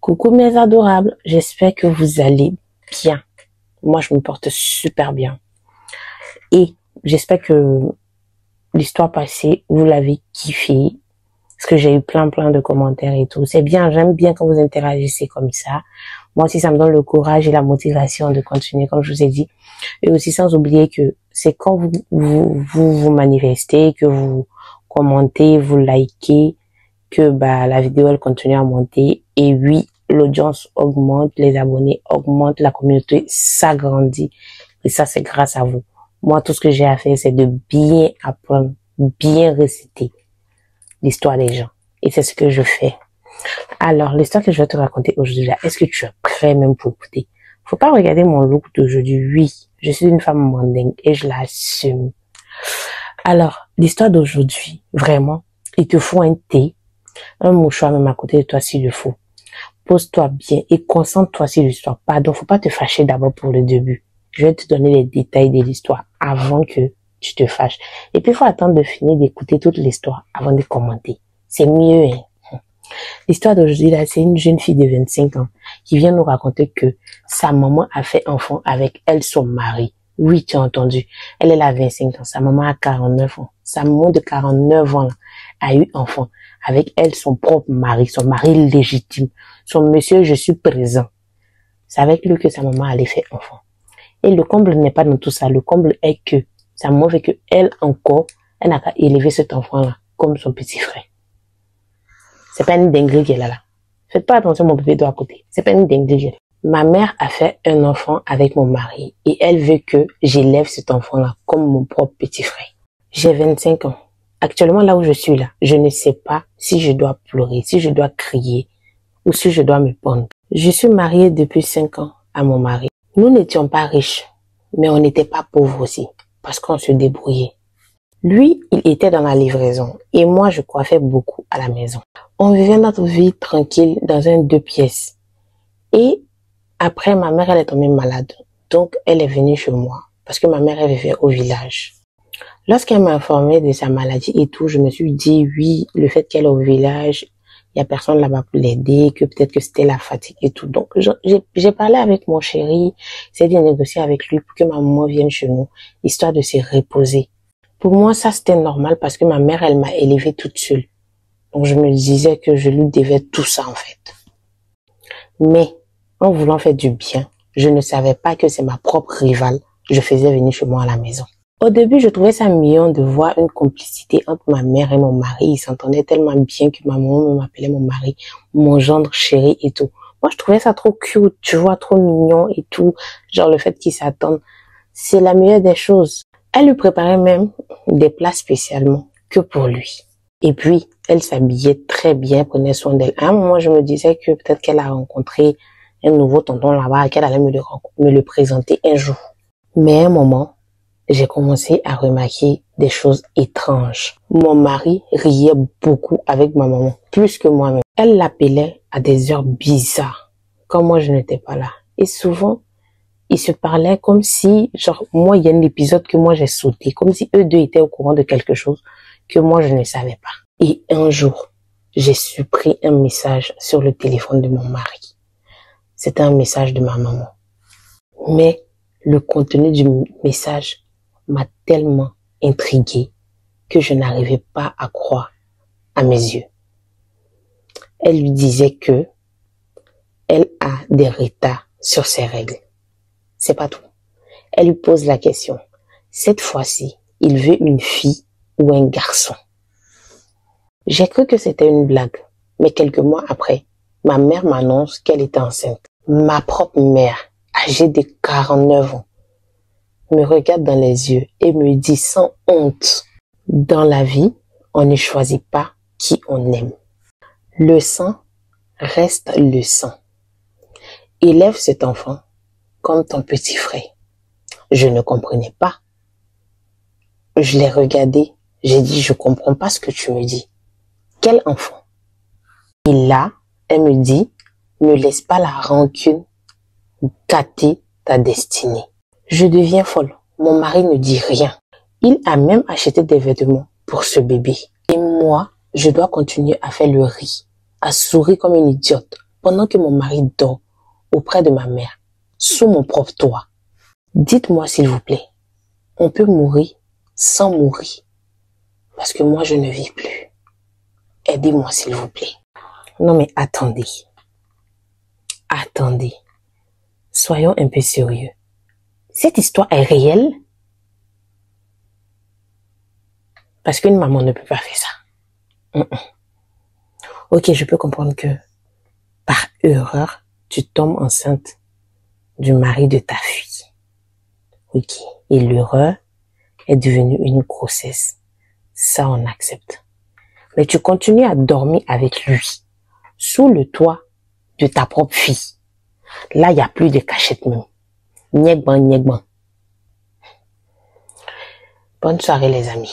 Coucou mes adorables, j'espère que vous allez bien. Moi, je me porte super bien. Et j'espère que l'histoire passée, vous l'avez kiffé. Parce que j'ai eu plein de commentaires et tout. C'est bien, j'aime bien quand vous interagissez comme ça. Moi aussi, ça me donne le courage et la motivation de continuer, comme je vous ai dit. Et aussi, sans oublier que c'est quand vous manifestez, que vous commentez, vous likez, que la vidéo, elle continue à monter. Et oui, l'audience augmente, les abonnés augmentent, la communauté s'agrandit. Et ça, c'est grâce à vous. Moi, tout ce que j'ai à faire, c'est de bien apprendre, bien réciter l'histoire des gens. Et c'est ce que je fais. Alors, l'histoire que je vais te raconter aujourd'hui là, est-ce que tu es prêt même pour écouter? Faut pas regarder mon look d'aujourd'hui. Oui, je suis une femme mondaine et je l'assume. Alors, l'histoire d'aujourd'hui, vraiment, il te faut un thé, un mouchoir même à côté de toi s'il le faut. Pose-toi bien et concentre-toi sur l'histoire. Pardon, faut pas te fâcher d'abord pour le début. Je vais te donner les détails de l'histoire avant que tu te fâches. Et puis, il faut attendre de finir d'écouter toute l'histoire avant de commenter. C'est mieux, hein. L'histoire d'aujourd'hui, là, c'est une jeune fille de 25 ans qui vient nous raconter que sa maman a fait enfant avec elle, son mari. Oui, tu as entendu. Elle a 25 ans. Sa maman a 49 ans. Sa maman de 49 ans là, a eu enfant avec elle, son propre mari, son mari légitime. Son monsieur, je suis présent. C'est avec lui que sa maman allait faire enfant. Et le comble n'est pas dans tout ça. Le comble est que sa maman fait que elle encore, elle n'a qu'à élever cet enfant-là comme son petit frère. C'est pas une dinguerie qu'elle a là. Faites pas attention, mon bébé doit à côté. C'est pas une dinguerie qu'elle a. Ma mère a fait un enfant avec mon mari et elle veut que j'élève cet enfant-là comme mon propre petit frère. J'ai 25 ans. Actuellement, là où je suis là, je ne sais pas si je dois pleurer, si je dois crier ou si je dois me pendre. Je suis mariée depuis 5 ans à mon mari. Nous n'étions pas riches, mais on n'était pas pauvres aussi parce qu'on se débrouillait. Lui, il était dans la livraison et moi, je coiffais beaucoup à la maison. On vivait notre vie tranquille dans un 2 pièces. Et après, ma mère, elle est tombée malade. Donc, elle est venue chez moi parce que ma mère, elle vivait au village. Lorsqu'elle m'a informé de sa maladie et tout, je me suis dit, oui, le fait qu'elle est au village, il y a personne là-bas pour l'aider, que peut-être que c'était la fatigue et tout. Donc, j'ai parlé avec mon chéri, j'ai de négocier avec lui pour que ma maman vienne chez nous, histoire de se reposer. Pour moi, ça, c'était normal parce que ma mère, elle m'a élevée toute seule. Donc, je me disais que je lui devais tout ça, en fait. Mais, en voulant faire du bien, je ne savais pas que c'est ma propre rivale. Je faisais venir chez moi à la maison. Au début, je trouvais ça mignon de voir une complicité entre ma mère et mon mari. Ils s'entendaient tellement bien que ma maman m'appelait mon mari, mon gendre chéri et tout. Moi, je trouvais ça trop cute, tu vois, trop mignon et tout. Genre le fait qu'ils s'attendent, c'est la meilleure des choses. Elle lui préparait même des plats spécialement que pour lui. Et puis, elle s'habillait très bien, prenait soin d'elle. À un moment, je me disais que peut-être qu'elle a rencontré un nouveau tonton là-bas, qu'elle allait me le présenter un jour. Mais à un moment, j'ai commencé à remarquer des choses étranges. Mon mari riait beaucoup avec ma maman, plus que moi-même. Elle l'appelait à des heures bizarres, quand moi je n'étais pas là. Et souvent, ils se parlaient comme si, genre, moi, il y a un épisode que moi j'ai sauté, comme si eux deux étaient au courant de quelque chose que moi je ne savais pas. Et un jour, j'ai supprimé un message sur le téléphone de mon mari. C'était un message de ma maman. Mais le contenu du message m'a tellement intriguée que je n'arrivais pas à croire à mes yeux. Elle lui disait que elle a des retards sur ses règles. C'est pas tout. Elle lui pose la question. Cette fois-ci, il veut une fille ou un garçon? J'ai cru que c'était une blague, mais quelques mois après, ma mère m'annonce qu'elle était enceinte. Ma propre mère, âgée de 49 ans, me regarde dans les yeux et me dit sans honte, dans la vie, on ne choisit pas qui on aime. Le sang reste le sang. Élève cet enfant comme ton petit frère. Je ne comprenais pas. Je l'ai regardé, j'ai dit, je comprends pas ce que tu me dis. Quel enfant? Et là, elle me dit, ne laisse pas la rancune gâter ta destinée. Je deviens folle. Mon mari ne dit rien. Il a même acheté des vêtements pour ce bébé. Et moi, je dois continuer à faire le riz, à sourire comme une idiote, pendant que mon mari dort auprès de ma mère, sous mon propre toit. Dites-moi s'il vous plaît, on peut mourir sans mourir parce que moi je ne vis plus. Aidez-moi s'il vous plaît. Non mais attendez. Attendez. Soyons un peu sérieux. Cette histoire est réelle? Parce qu'une maman ne peut pas faire ça. Ok, je peux comprendre que par erreur, tu tombes enceinte du mari de ta fille. Ok. Et l'erreur est devenue une grossesse. Ça, on accepte. Mais tu continues à dormir avec lui, sous le toit de ta propre fille. Là, il n'y a plus de cachette même. Niegban, niegban. Bonne soirée, les amis.